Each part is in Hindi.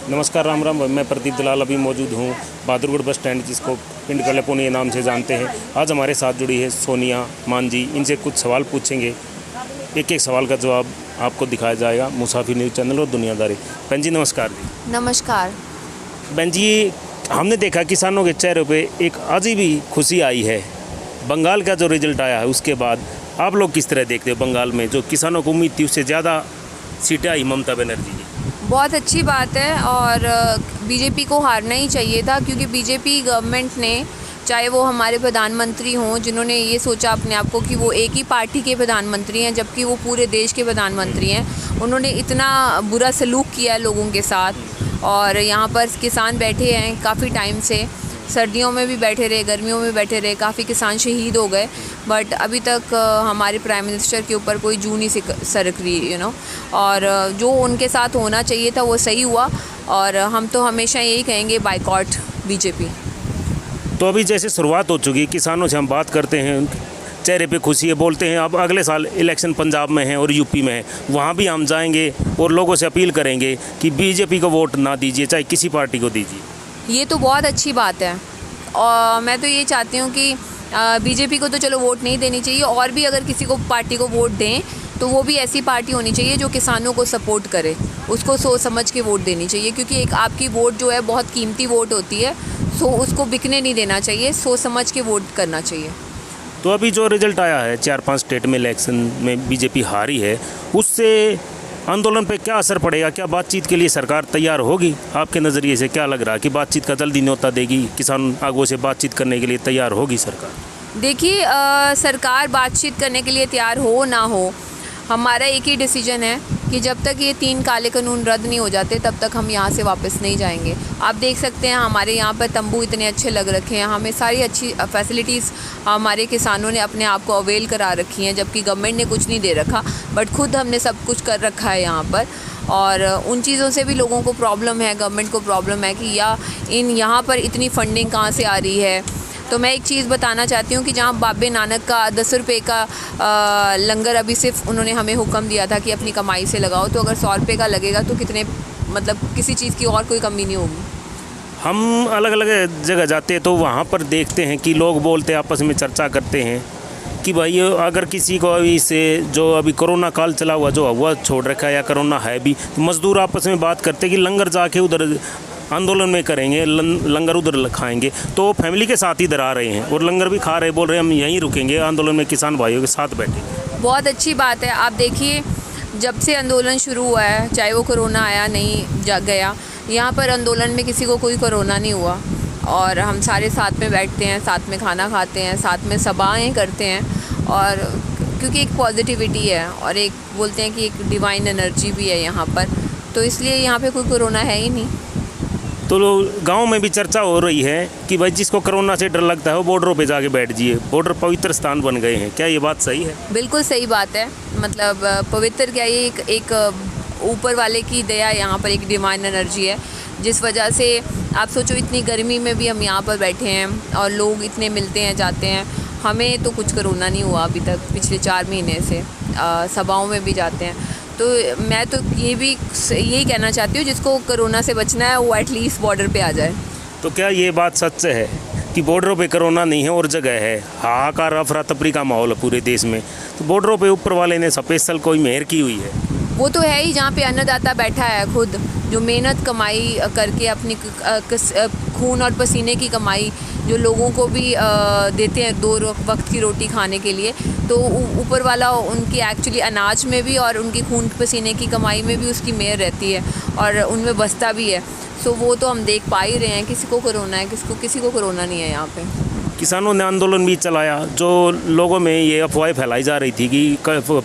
नमस्कार, राम राम। मैं प्रदीप दलाल अभी मौजूद हूँ बहादुरगढ़ बस स्टैंड, जिसको पिंड कलेपुनी नाम से जानते हैं। आज हमारे साथ जुड़ी है सोनिया मान जी। इनसे कुछ सवाल पूछेंगे, एक एक सवाल का जवाब आपको दिखाया जाएगा मुसाफिर न्यूज़ चैनल और दुनियादारी। बहन जी नमस्कार जी। नमस्कार। बहन जी, हमने देखा किसानों के चेहरे पे एक अजीब ही खुशी आई है बंगाल का जो रिजल्ट आया है उसके बाद। आप लोग किस तरह देखते हो बंगाल में जो किसानों को उम्मीद थी उससे ज़्यादा सीटें आई ममता बनर्जी जी? बहुत अच्छी बात है और बीजेपी को हारना ही चाहिए था, क्योंकि बीजेपी गवर्नमेंट ने, चाहे वो हमारे प्रधानमंत्री हों जिन्होंने ये सोचा अपने आप को कि वो एक ही पार्टी के प्रधानमंत्री हैं जबकि वो पूरे देश के प्रधानमंत्री हैं, उन्होंने इतना बुरा सलूक किया है लोगों के साथ। और यहाँ पर किसान बैठे हैं काफ़ी टाइम से, सर्दियों में भी बैठे रहे, गर्मियों में बैठे रहे, काफ़ी किसान शहीद हो गए, बट अभी तक हमारे प्राइम मिनिस्टर के ऊपर कोई जू नहीं सरक रही और जो उनके साथ होना चाहिए था वो सही हुआ। और हम तो हमेशा यही कहेंगे, बाइकॉट बीजेपी। तो अभी जैसे शुरुआत हो चुकी, किसानों से हम बात करते हैं, चेहरे पे खुशी है, बोलते हैं अब अगले साल इलेक्शन पंजाब में है और यूपी में है, वहाँ भी हम जाएंगे और लोगों से अपील करेंगे कि बीजेपी को वोट ना दीजिए, चाहे किसी पार्टी को दीजिए। ये तो बहुत अच्छी बात है और मैं तो ये चाहती हूँ कि बीजेपी को तो चलो वोट नहीं देनी चाहिए, और भी अगर किसी को पार्टी को वोट दें तो वो भी ऐसी पार्टी होनी चाहिए जो किसानों को सपोर्ट करे, उसको सोच समझ के वोट देनी चाहिए, क्योंकि एक आपकी वोट जो है बहुत कीमती वोट होती है, सो उसको बिकने नहीं देना चाहिए, सोच समझ के वोट करना चाहिए। तो अभी जो रिजल्ट आया है 4-5 स्टेट में इलेक्शन में बीजेपी हारी है, उससे आंदोलन पे क्या असर पड़ेगा? क्या बातचीत के लिए सरकार तैयार होगी? आपके नज़रिए से क्या लग रहा है कि बातचीत का जल्दी न्योता देगी, किसान आगों से बातचीत करने के लिए तैयार होगी सरकार? देखिए, सरकार बातचीत करने के लिए तैयार हो ना हो, हमारा एक ही डिसीजन है कि जब तक ये 3 काले कानून रद्द नहीं हो जाते तब तक हम यहाँ से वापस नहीं जाएंगे। आप देख सकते हैं हमारे यहाँ पर तंबू इतने अच्छे लग रखे हैं, हमें सारी अच्छी फैसिलिटीज़ हमारे किसानों ने अपने आप को अवेल करा रखी हैं, जबकि गवर्नमेंट ने कुछ नहीं दे रखा, बट खुद हमने सब कुछ कर रखा है यहाँ पर। और उन चीज़ों से भी लोगों को प्रॉब्लम है, गवर्नमेंट को प्रॉब्लम है कि यहाँ पर इतनी फंडिंग कहाँ से आ रही है। तो मैं एक चीज़ बताना चाहती हूँ कि जहाँ बाबे नानक का 10 रुपये का लंगर अभी सिर्फ उन्होंने हमें हुक्म दिया था कि अपनी कमाई से लगाओ, तो अगर 100 रुपये का लगेगा तो कितने, मतलब किसी चीज़ की और कोई कमी नहीं होगी। हम अलग अलग जगह जाते हैं तो वहाँ पर देखते हैं कि लोग बोलते आपस में चर्चा करते हैं कि भाई अगर किसी को अभी से जो अभी कोरोना काल चला हुआ जो हुआ छोड़ रखा है या कोरोना है भी, तो मज़दूर आपस में बात करते हैं कि लंगर जाके उधर आंदोलन में करेंगे, लंगर उधर खाएंगे, तो फैमिली के साथ ही इधर आ रहे हैं और लंगर भी खा रहे, बोल रहे हैं हम यहीं रुकेंगे, आंदोलन में किसान भाइयों के साथ बैठेंगे। बहुत अच्छी बात है। आप देखिए, जब से आंदोलन शुरू हुआ है, चाहे वो कोरोना आया नहीं जा गया, यहाँ पर आंदोलन में किसी को कोई कोरोना नहीं हुआ और हम सारे साथ में बैठते हैं, साथ में खाना खाते हैं, साथ में सभाएँ करते हैं, और क्योंकि एक पॉजिटिविटी है और एक बोलते हैं कि एक डिवाइन एनर्जी भी है यहाँ पर, तो इसलिए यहाँ पे कोई कोरोना है ही नहीं। तो गांव में भी चर्चा हो रही है कि भाई जिसको कोरोना से डर लगता है वो बॉर्डरों पे जाके बैठ जाइए, बॉर्डर पवित्र स्थान बन गए हैं। क्या ये बात सही है? बिल्कुल सही बात है। मतलब पवित्र क्या, ये एक ऊपर वाले की दया, यहाँ पर एक डिवाइन एनर्जी है, जिस वजह से आप सोचो इतनी गर्मी में भी हम यहाँ पर बैठे हैं और लोग इतने मिलते हैं जाते हैं। हमें तो कुछ कोरोना नहीं हुआ अभी तक, पिछले 4 महीने से सभाओं में भी जाते हैं। तो मैं तो यही कहना चाहती हूँ, जिसको कोरोना से बचना है वो एटलीस्ट बॉर्डर पे आ जाए। तो क्या ये बात सच है कि बॉर्डरों पे कोरोना नहीं है और जगह है हाहाकार अफरा तफरी का माहौल है पूरे देश में, तो बॉर्डरों पे ऊपर वाले ने स्पेशल कोई मेहर की हुई है? वो तो है ही, जहाँ पे अन्नदाता बैठा है खुद, जो मेहनत कमाई करके अपनी खून और पसीने की कमाई जो लोगों को भी देते हैं 2 वक्त की रोटी खाने के लिए, तो ऊपर वाला उनकी एक्चुअली अनाज में भी और उनकी खून पसीने की कमाई में भी उसकी मेहर रहती है और उनमें बसता भी है। सो वो तो हम देख पा ही रहे हैं, किसी को कोरोना है, किसी को कोरोना नहीं है यहाँ पे। किसानों ने आंदोलन भी चलाया, जो लोगों में ये अफवाहें फैलाई जा रही थी कि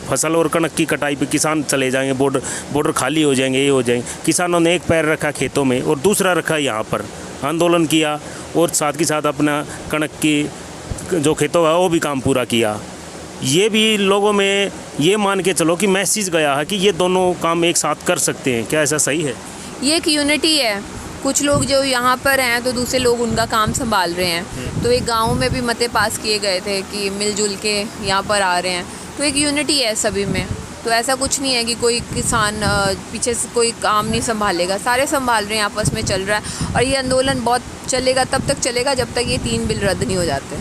फसल और कणक की कटाई पे किसान चले जाएंगे, बॉर्डर खाली हो जाएंगे, ये हो जाएंगे। किसानों ने एक पैर रखा खेतों में और दूसरा रखा यहाँ पर, आंदोलन किया और साथ के साथ अपना कणक की जो खेतों है वो भी काम पूरा किया। ये भी लोगों में ये मान के चलो कि मैसेज गया है कि ये दोनों काम एक साथ कर सकते हैं। क्या ऐसा सही है? ये एक यूनिटी है। कुछ लोग जो यहाँ पर हैं तो दूसरे लोग उनका काम संभाल रहे हैं। तो एक गांव में भी मते पास किए गए थे कि मिलजुल के यहाँ पर आ रहे हैं, तो एक यूनिटी है सभी में। तो ऐसा कुछ नहीं है कि कोई किसान पीछे से कोई काम नहीं संभालेगा, सारे संभाल रहे हैं, आपस में चल रहा है। और ये आंदोलन बहुत चलेगा, तब तक चलेगा जब तक ये 3 बिल रद्द नहीं हो जाते।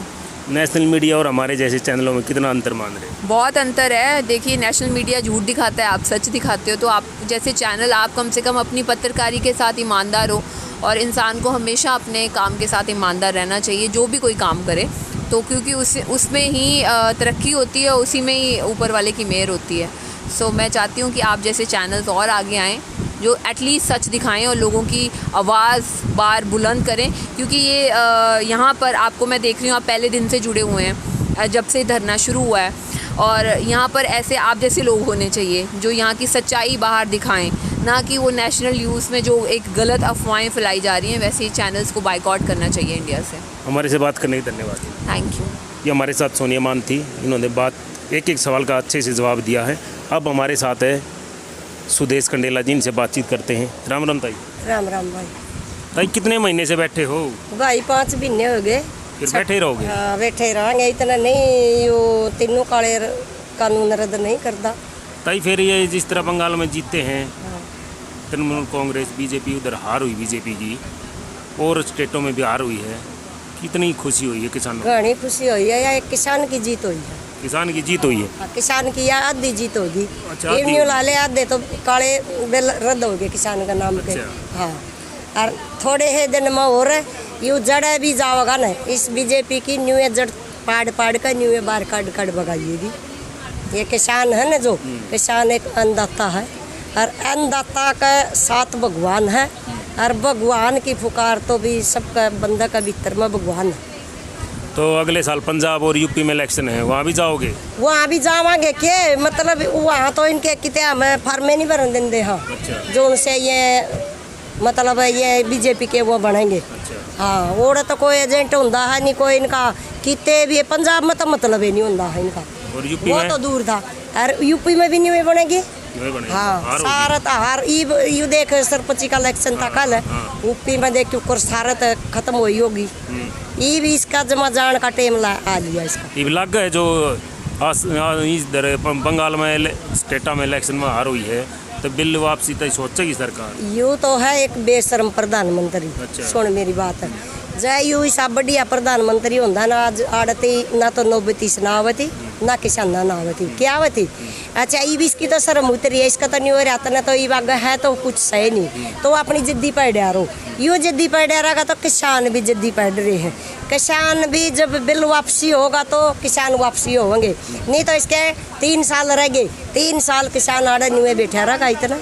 नेशनल मीडिया और हमारे जैसे चैनलों में कितना अंतर मान रहे हैं? बहुत अंतर है। देखिए, नेशनल मीडिया झूठ दिखाता है, आप सच दिखाते हो। तो आप जैसे चैनल, आप कम से कम अपनी पत्रकारी के साथ ईमानदार हो, और इंसान को हमेशा अपने काम के साथ ईमानदार रहना चाहिए, जो भी कोई काम करे। तो क्योंकि उसमें ही तरक्की होती है, उसी में ही ऊपर वाले की मेहर होती है। सो मैं चाहती हूँ कि आप जैसे चैनल्स और आगे आएँ, जो एटलीस्ट सच दिखाएं और लोगों की आवाज़ बार बुलंद करें। क्योंकि ये यहाँ पर आपको मैं देख रही हूँ, आप पहले दिन से जुड़े हुए हैं, जब से धरना शुरू हुआ है। और यहाँ पर ऐसे आप जैसे लोग होने चाहिए जो यहाँ की सच्चाई बाहर दिखाएं, ना कि वो नेशनल न्यूज़ में जो एक गलत अफवाहें फैलाई जा रही हैं, वैसे ही चैनल्स को बाइकआउट करना चाहिए इंडिया से। हमारे से बात करने के धन्यवाद। Thank you. ये हमारे साथ सोनिया मान थी, इन्होंने एक एक सवाल का अच्छे से जवाब दिया है। अब हमारे साथ है सुदेश कंडेला जी, इनसे बातचीत करते हैं। राम राम ताई। राम राम भाई। ताई कितने महीने से बैठे हो? भाई 5 महीने हो गए। फिर बैठे रहोगे? हाँ, बैठे रहेंगे। इतना नहीं, यो तीनों काले कानून रद्द नहीं करता। ताई फिर ये जिस तरह बंगाल में जीते हैं तृणमूल कांग्रेस, बीजेपी, उधर हार हुई बीजेपी की, और स्टेटों में भी हार हुई है, कितनी खुशी हुई है किसानों को? घनी खुशी हुई है। या एक किसान की जीत हुई है। किसान की जीत हुई है? हाँ, किसान की या आधी जीत होगी। अच्छा, आधी न्यू लाले आधे तो काले बिल रद्द हो गए किसान का नाम पे। अच्छा। हाँ, और थोड़े ही दिन में और यू जड़ भी जाओगा ना, इस बीजेपी की न्यू जड़ पाड़ कर न्यू बार काट भगाइएगी। ये किसान है ना, जो किसान एक अन्नदाता है, और अन्नदाता का साथ भगवान है, और भगवान की पुकार तो भी सबका बंदा का भीतर में भगवान है। तो अगले साल पंजाब और यूपी में इलेक्शन है, वहाँ भी जाओगे? वहाँ भी जावांगे के, मतलब वहाँ तो इनके किते हमें फार्मे नहीं भरन देंगे। हाँ, अच्छा। जो उनसे ये मतलब ये बीजेपी के वो बनेंगे। अच्छा। हाँ, और तो कोई एजेंट होता है नहीं, कोई इनका किते भी पंजाब में तो मतलब ही नहीं होता है इनका। और यूपी वो में? तो दूर था। और यूपी में भी नहीं बनेगी। बनेगी? हाँ, हार होगी? सारा हार यू देख, सरपंच का इलेक्शन था कल, यूपी में देख क्यों सारा खत्म हुई होगी। ये भी इसका जमा जान का टाइम आ लिया इसका। ये लग है जो इधर बंगाल में स्टेटा में इलेक्शन में हार हुई है, तो बिल वापसी तक सोचेगी सरकार? यू तो है एक बेशरम प्रधानमंत्री। अच्छा। सुन मेरी बात है, जय यू ऐसा बढ़िया प्रधानमंत्री होता ना, आज आड़ती ना तो नौबतीस ना आवती, ना किसान ना आवती, क्या आवती। अच्छा, ये भी इसकी तो शर्म उतरी है, इसका तो नहीं हो रहा ना, तो ये बाग है तो कुछ सही नहीं, तो अपनी जिद्दी पैदा रहो। यू जिद्दी पैदा रहेगा तो किसान भी जिद्दी पैद रहे हैं। किसान भी जब बिल वापसी होगा तो किसान वापसी होंगे, नहीं तो इसके 3 साल रह गए, 3 साल किसान आड़े नहीं बैठा रहेगा इतना।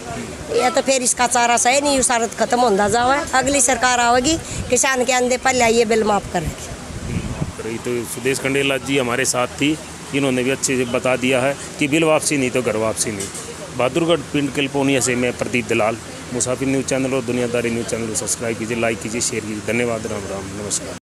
या तो फिर इसका चारा सही नहीं, यू सारा खत्म होता जाओ, अगली सरकार आवेगी, किसान के अंदर पहले ये बिल माफ करेगी। तो सुदेश कंडेला जी हमारे साथ थी, इन्होंने भी अच्छे से बता दिया है कि बिल वापसी नहीं तो घर वापसी नहीं। बहादुरगढ़ पिंड कैलिफोर्निया से मैं प्रदीप दलाल। मुसाफिर न्यूज़ चैनल और दुनियादारी न्यूज़ चैनल को सब्सक्राइब कीजिए, लाइक कीजिए, शेयर कीजिए। धन्यवाद। राम राम, नमस्कार।